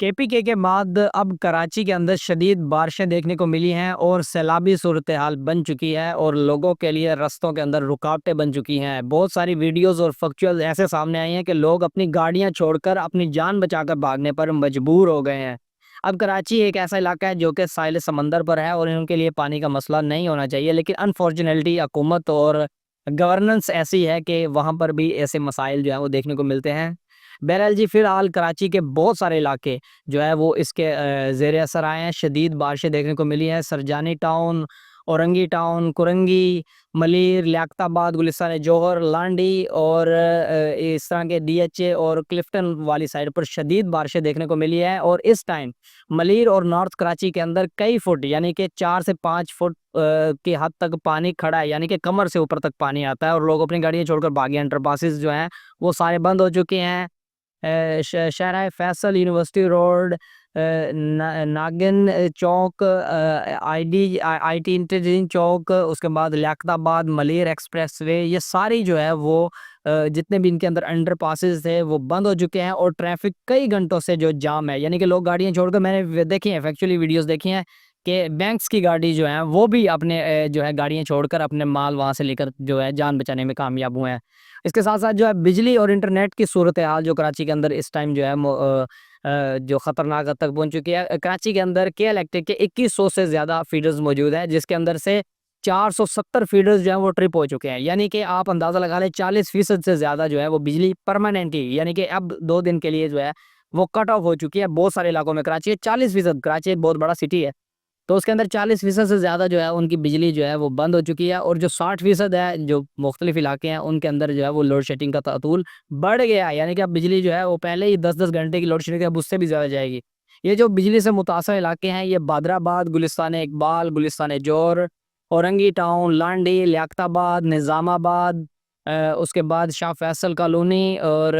KPK کے بعد اب کراچی کے اندر شدید بارشیں دیکھنے کو ملی ہیں اور سیلابی صورتحال بن چکی ہے اور لوگوں کے لیے رستوں کے اندر رکاوٹیں بن چکی ہیں۔ بہت ساری ویڈیوز اور فیکچوئل ایسے سامنے آئی ہیں کہ لوگ اپنی گاڑیاں چھوڑ کر اپنی جان بچا کر بھاگنے پر مجبور ہو گئے ہیں۔ اب کراچی ایک ایسا علاقہ ہے جو کہ ساحل سمندر پر ہے اور ان کے لیے پانی کا مسئلہ نہیں ہونا چاہیے، لیکن انفارچونیٹلی حکومت اور گورننس ایسی ہے کہ وہاں پر بھی ایسے مسائل جو ہیں وہ دیکھنے کو ملتے ہیں۔ بہرحال جی، فی الحال کراچی کے بہت سارے علاقے جو ہے وہ اس کے زیر اثر آئے ہیں۔ شدید بارشیں دیکھنے کو ملی ہیں۔ سرجانی ٹاؤن، اورنگی ٹاؤن، کرنگی، ملیر، لیاقت آباد، گلستان جوہر، لانڈی اور اس طرح کے DHA اور کلفٹن والی سائڈ پر شدید بارشیں دیکھنے کو ملی ہے، اور اس ٹائم ملیر اور نارتھ کراچی کے اندر کئی فٹ یعنی کہ 4 سے 5 فٹ کی حد تک پانی کھڑا ہے، یعنی کہ کمر سے اوپر تک پانی آتا ہے اور لوگ اپنی گاڑیاں چھوڑ کر بھاگے۔ انڈر پاسز جو ہیں وہ سارے بند ہو چکے ہیں۔ شہرہ Faisal, university road, Nagin Chowk, IT interchange چوک، اس کے بعد لیاقت آباد، ملیر ایکسپریس وے، یہ ساری جو ہے وہ جتنے بھی ان کے اندر انڈر پاسز تھے وہ بند ہو چکے ہیں، اور ٹریفک کئی گھنٹوں سے جو جام ہے، یعنی کہ لوگ گاڑیاں چھوڑ کر، میں نے دیکھی ہیں فیکچولی ویڈیوز دیکھی ہیں کہ بینکس کی گاڑی جو ہے وہ بھی اپنے جو ہے گاڑیاں چھوڑ کر اپنے مال وہاں سے لے کر جو ہے جان بچانے میں کامیاب ہوئے ہیں۔ اس کے ساتھ ساتھ جو ہے بجلی اور انٹرنیٹ کی صورتحال جو کراچی کے اندر اس ٹائم جو ہے جو خطرناک حد تک پہنچ چکی ہے۔ کراچی کے اندر کے الیکٹرک کے 2100 سے زیادہ فیڈرز موجود ہیں، جس کے اندر سے 470 فیڈرز جو ہیں وہ ٹرپ ہو چکے ہیں، یعنی کہ آپ اندازہ لگا لیں 40% سے زیادہ جو ہے وہ بجلی پرماننٹلی، یعنی کہ اب 2 دن کے لیے جو ہے وہ کٹ آف ہو چکی ہے بہت سارے علاقوں میں۔ کراچی 40%، کراچی ایک بہت بڑا سٹی ہے تو اس کے اندر 40% سے زیادہ جو ہے ان کی بجلی جو ہے وہ بند ہو چکی ہے، اور جو 60% ہے جو مختلف علاقے ہیں ان کے اندر جو ہے وہ لوڈ شیڈنگ کا تعطل بڑھ گیا ہے، یعنی کہ اب بجلی جو ہے وہ پہلے ہی 10 گھنٹے کی لوڈ شیڈنگ ہے، اب اس سے بھی زیادہ جائے گی۔ یہ جو بجلی سے متاثر علاقے ہیں، یہ بادر آباد، گلستان اقبال، گلستان جوہر، اورنگی ٹاؤن، لانڈی، لیاقت آباد، نظام آباد، اس کے بعد شاہ فیصل کالونی اور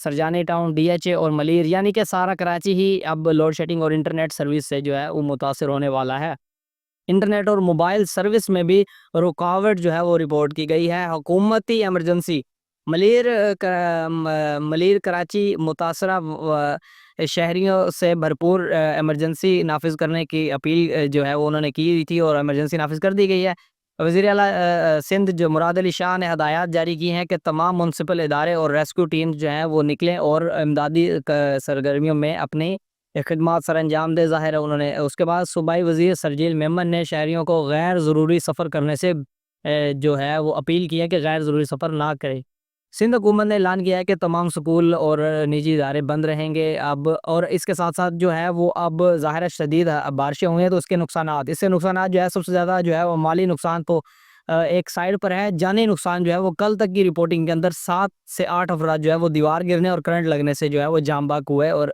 سرجانی ٹاؤن، DHA اور ملیر، یعنی کہ سارا کراچی ہی اب لوڈ شیڈنگ اور انٹرنیٹ سروس سے جو ہے وہ متاثر ہونے والا ہے۔ انٹرنیٹ اور موبائل سروس میں بھی رکاوٹ جو ہے وہ رپورٹ کی گئی ہے۔ حکومتی ایمرجنسی ملیر کراچی متاثرہ شہریوں سے بھرپور ایمرجنسی نافذ کرنے کی اپیل جو ہے وہ انہوں نے کی تھی، اور ایمرجنسی نافذ کر دی گئی ہے۔ وزیر اعلیٰ سندھ جو مراد علی شاہ نے ہدایات جاری کی ہیں کہ تمام میونسپل ادارے اور ریسکیو ٹیمز جو ہیں وہ نکلیں اور امدادی سرگرمیوں میں اپنی خدمات سر انجام دے، ظاہر ہے انہوں نے۔ اس کے بعد صوبائی وزیر سرجیل میمن نے شہریوں کو غیر ضروری سفر کرنے سے جو ہے وہ اپیل کی ہے کہ غیر ضروری سفر نہ کرے۔ سندھ حکومت نے اعلان کیا ہے کہ تمام سکول اور نجی ادارے بند رہیں گے اب، اور اس کے ساتھ ساتھ جو ہے وہ اب ظاہر ہے شدید بارشیں ہوئی ہیں تو اس کے نقصانات، اس سے نقصانات جو ہے سب سے زیادہ جو ہے وہ مالی نقصان تو ایک سائڈ پر ہے، جانی نقصان جو ہے وہ کل تک کی رپورٹنگ کے اندر 7 سے 8 افراد جو ہے وہ دیوار گرنے اور کرنٹ لگنے سے جو ہے وہ جام بحق ہوئے اور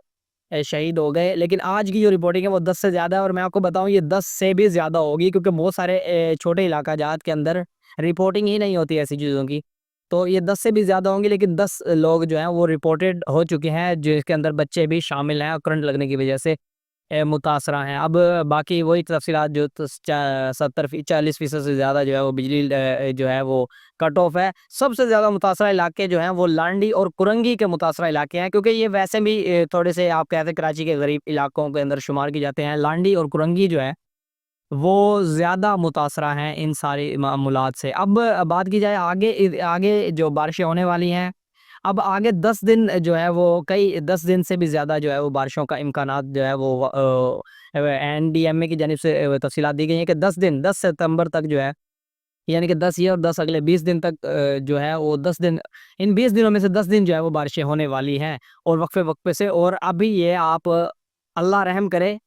شہید ہو گئے، لیکن آج کی جو رپورٹنگ ہے وہ 10 سے زیادہ ہے، اور میں آپ کو بتاؤں یہ 10 سے بھی زیادہ ہوگی، کیونکہ بہت سارے چھوٹے علاقہ جات کے اندر رپورٹنگ ہی نہیں ہوتی ایسی چیزوں کی، تو یہ 10 سے بھی زیادہ ہوں گی، لیکن 10 لوگ جو ہیں وہ رپورٹڈ ہو چکے ہیں، جس کے اندر بچے بھی شامل ہیں اور کرنٹ لگنے کی وجہ سے متاثرہ ہیں۔ اب باقی وہی تفصیلات جو 40% سے زیادہ جو ہے وہ بجلی جو ہے وہ کٹ آف ہے۔ سب سے زیادہ متاثرہ علاقے جو ہیں وہ لانڈی اور کرنگی کے متاثرہ علاقے ہیں، کیونکہ یہ ویسے بھی تھوڑے سے آپ کہتے ہیں کراچی کے غریب علاقوں کے اندر شمار کی جاتے ہیں۔ لانڈی اور کرنگی جو ہے وہ زیادہ متاثرہ ہیں ان ساری معاملات سے۔ اب بات کی جائے آگے جو بارشیں ہونے والی ہیں، اب آگے 10 دن جو ہے وہ 10 دن سے بھی زیادہ جو ہے وہ بارشوں کا امکانات جو ہے وہ NDMA کی جانب سے تفصیلات دی گئی ہیں کہ 10 ستمبر تک جو ہے، یعنی کہ 10 یہ اور 10 اگلے 20 دن تک جو ہے وہ 10 دن، ان 20 دنوں میں سے 10 دن جو ہے وہ بارشیں ہونے والی ہیں، اور وقفے سے، اور ابھی یہ آپ اللہ رحم کرے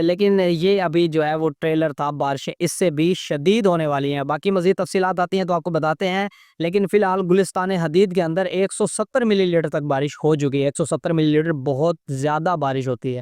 لیکن یہ ابھی جو ہے وہ ٹریلر تھا، بارشیں اس سے بھی شدید ہونے والی ہیں۔ باقی مزید تفصیلات آتی ہیں تو آپ کو بتاتے ہیں، لیکن فی الحال گلستان حدید کے اندر 170 ملی لیٹر تک بارش ہو چکی ہے۔ 170 ملی لیٹر بہت زیادہ بارش ہوتی ہے۔